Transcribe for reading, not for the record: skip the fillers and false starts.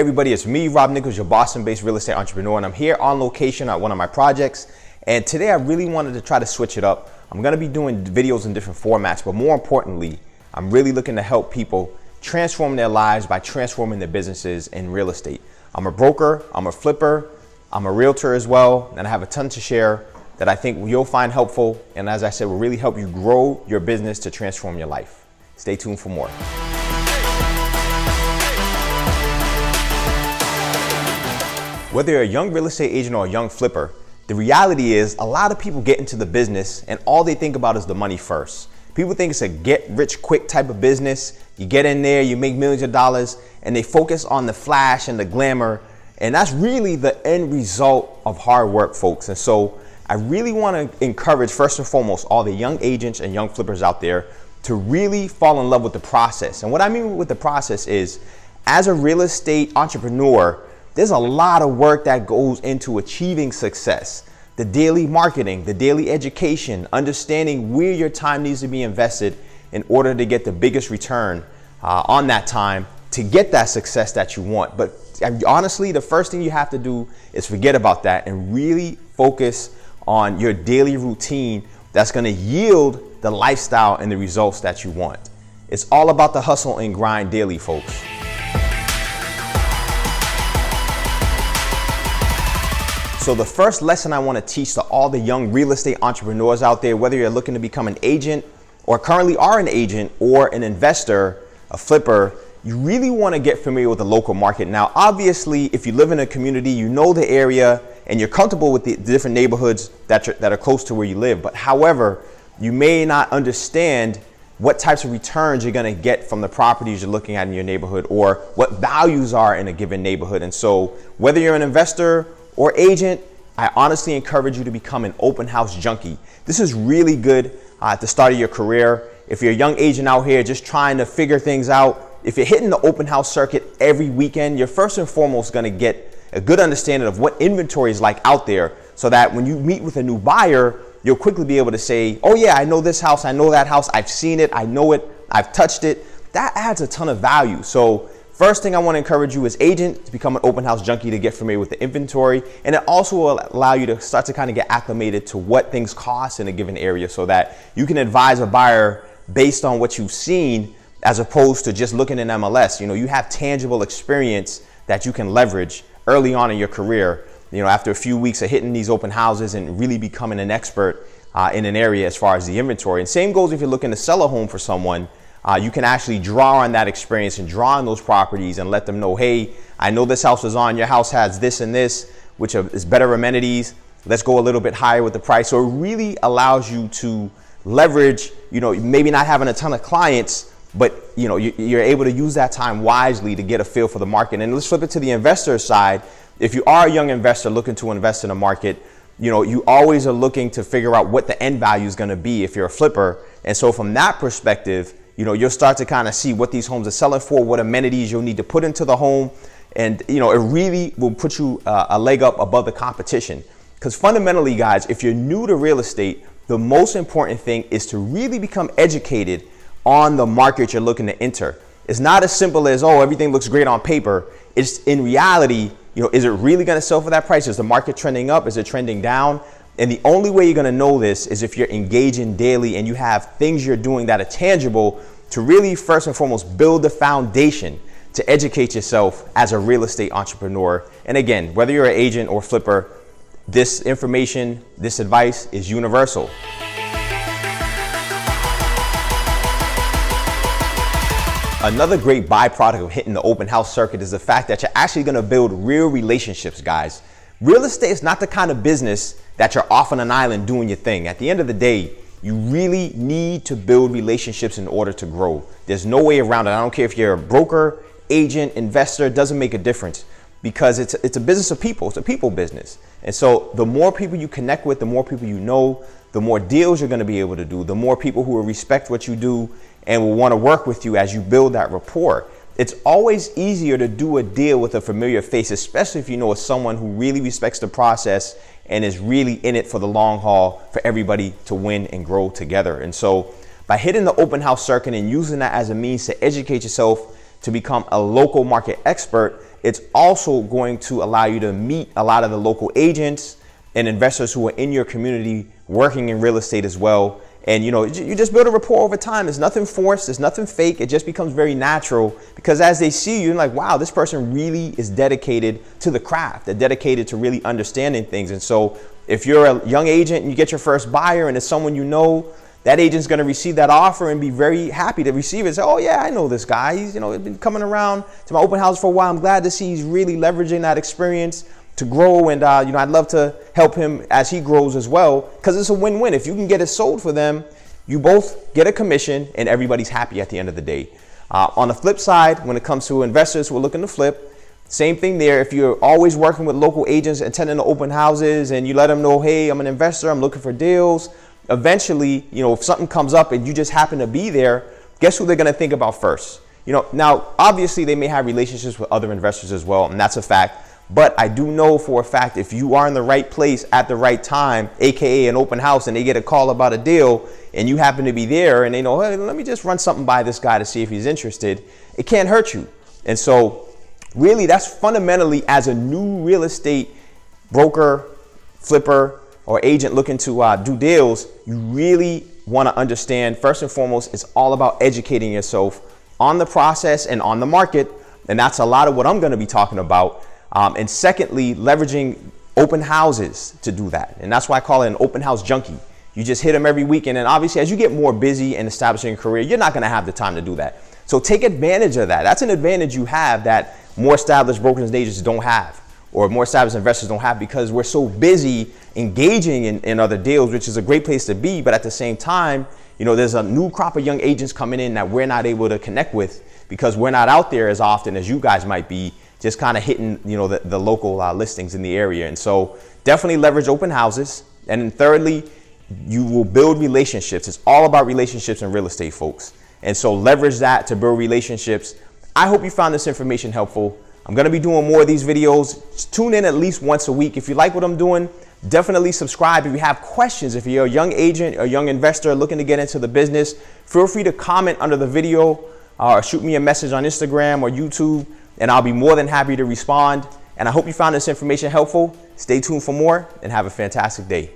Hey everybody, it's me, Rob Nichols, your Boston-based real estate entrepreneur, and I'm here on location at one of my projects. And today I really wanted to try to switch it up. I'm gonna be doing videos in different formats, but more importantly, I'm really looking to help people transform their lives by transforming their businesses in real estate. I'm a broker, I'm a flipper, I'm a realtor as well, and I have a ton to share that I think you'll find helpful. And as I said, will really help you grow your business to transform your life. Stay tuned for more. Whether you're a young real estate agent or a young flipper, the reality is a lot of people get into the business and all they think about is the money first. People think it's a get rich quick type of business. You get in there, you make millions of dollars, and they focus on the flash and the glamour. And that's really the end result of hard work, folks. And so I really want to encourage, first and foremost, all the young agents and young flippers out there to really fall in love with the process. And what I mean with the process is, as a real estate entrepreneur, there's a lot of work that goes into achieving success. The daily marketing, the daily education, understanding where your time needs to be invested in order to get the biggest return on that time to get that success that you want. But honestly, the first thing you have to do is forget about that and really focus on your daily routine that's going to yield the lifestyle and the results that you want. It's all about the hustle and grind daily, folks. So the first lesson I want to teach to all the young real estate entrepreneurs out there, whether you're looking to become an agent or currently are an agent or an investor, a flipper, you really want to get familiar with the local market. Now, obviously, if you live in a community, you know the area and you're comfortable with the different neighborhoods that are close to where you live. But however, you may not understand what types of returns you're going to get from the properties you're looking at in your neighborhood or what values are in a given neighborhood. And so whether you're an investor or agent, I honestly encourage you to become an open house junkie. This is really good at the start of your career. If you're a young agent out here just trying to figure things out, if you're hitting the open house circuit every weekend, you're first and foremost going to get a good understanding of what inventory is like out there, so that when you meet with a new buyer, you'll quickly be able to say, oh yeah, I know this house, I know that house, I've seen it, I know it, I've touched it. That adds a ton of value. So first thing I want to encourage you as agent to become an open house junkie, to get familiar with the inventory. And it also will allow you to start to kind of get acclimated to what things cost in a given area, so that you can advise a buyer based on what you've seen as opposed to just looking in MLS. You know, you have tangible experience that you can leverage early on in your career, you know, after a few weeks of hitting these open houses and really becoming an expert in an area as far as the inventory. And same goes if you're looking to sell a home for someone. You can actually draw on that experience and draw on those properties and let them know, hey, I know this house is on, your house has this and this, which is better amenities. Let's go a little bit higher with the price. So it really allows you to leverage, you know, maybe not having a ton of clients, but you know, you're able to use that time wisely to get a feel for the market. And let's flip it to the investor side. If you are a young investor looking to invest in a market, you know, you always are looking to figure out what the end value is going to be if you're a flipper. And so from that perspective, you know, you'll start to kind of see what these homes are selling for, what amenities you'll need to put into the home. And, you know, it really will put you a leg up above the competition. Because fundamentally, guys, if you're new to real estate, the most important thing is to really become educated on the market you're looking to enter. It's not as simple as, oh, everything looks great on paper. It's in reality, you know, is it really going to sell for that price? Is the market trending up? Is it trending down? And the only way you're going to know this is if you're engaging daily and you have things you're doing that are tangible to really first and foremost build the foundation to educate yourself as a real estate entrepreneur. And again, whether you're an agent or flipper, this information, this advice is universal. Another great byproduct of hitting the open house circuit is the fact that you're actually going to build real relationships, guys. Real estate is not the kind of business that you're off on an island doing your thing. At the end of the day, you really need to build relationships in order to grow. There's no way around it. I don't care if you're a broker, agent, investor, it doesn't make a difference, because it's a business of people. It's a people business. And so the more people you connect with, the more people you know, the more deals you're going to be able to do, the more people who will respect what you do and will want to work with you as you build that rapport. It's always easier to do a deal with a familiar face, especially if you know it's someone who really respects the process and is really in it for the long haul, for everybody to win and grow together. And so by hitting the open house circuit and using that as a means to educate yourself, to become a local market expert, it's also going to allow you to meet a lot of the local agents and investors who are in your community working in real estate as well. And you just build a rapport over time. There's nothing forced, there's nothing fake. It just becomes very natural, because as they see you, you're like, wow, this person really is dedicated to the craft. They're dedicated to really understanding things. And so if you're a young agent and you get your first buyer and it's someone you know, that agent's going to receive that offer and be very happy to receive it and say, oh yeah, I know this guy. He's been coming around to my open house for a while. I'm glad to see he's really leveraging that experience to grow, and I'd love to help him as he grows as well, because it's a win-win. If you can get it sold for them, you both get a commission and everybody's happy at the end of the day. On the flip side, when it comes to investors who are looking to flip, same thing there. If you're always working with local agents, attending the open houses, and you let them know, hey, I'm an investor, I'm looking for deals, eventually, if something comes up and you just happen to be there, guess who they're going to think about first? Now, obviously they may have relationships with other investors as well, and that's a fact. But I do know for a fact, if you are in the right place at the right time, AKA an open house, and they get a call about a deal and you happen to be there and they know, hey, let me just run something by this guy to see if he's interested, it can't hurt you. And so really, that's fundamentally, as a new real estate broker, flipper, or agent looking to do deals, you really want to understand, first and foremost, it's all about educating yourself on the process and on the market. And that's a lot of what I'm going to be talking about. And secondly, leveraging open houses to do that. And that's why I call it an open house junkie. You just hit them every weekend. And obviously, as you get more busy and establishing a career, you're not going to have the time to do that. So take advantage of that. That's an advantage you have that more established brokers and agents don't have, or more established investors don't have, because we're so busy engaging in other deals, which is a great place to be. But at the same time, there's a new crop of young agents coming in that we're not able to connect with because we're not out there as often as you guys might be, just kind of hitting, the local listings in the area. And so definitely leverage open houses. And then thirdly, you will build relationships. It's all about relationships in real estate, folks. And so leverage that to build relationships. I hope you found this information helpful. I'm going to be doing more of these videos. Just tune in at least once a week. If you like what I'm doing, definitely subscribe. If you have questions, if you're a young agent or young investor looking to get into the business, feel free to comment under the video or shoot me a message on Instagram or YouTube, and I'll be more than happy to respond. And I hope you found this information helpful. Stay tuned for more and have a fantastic day.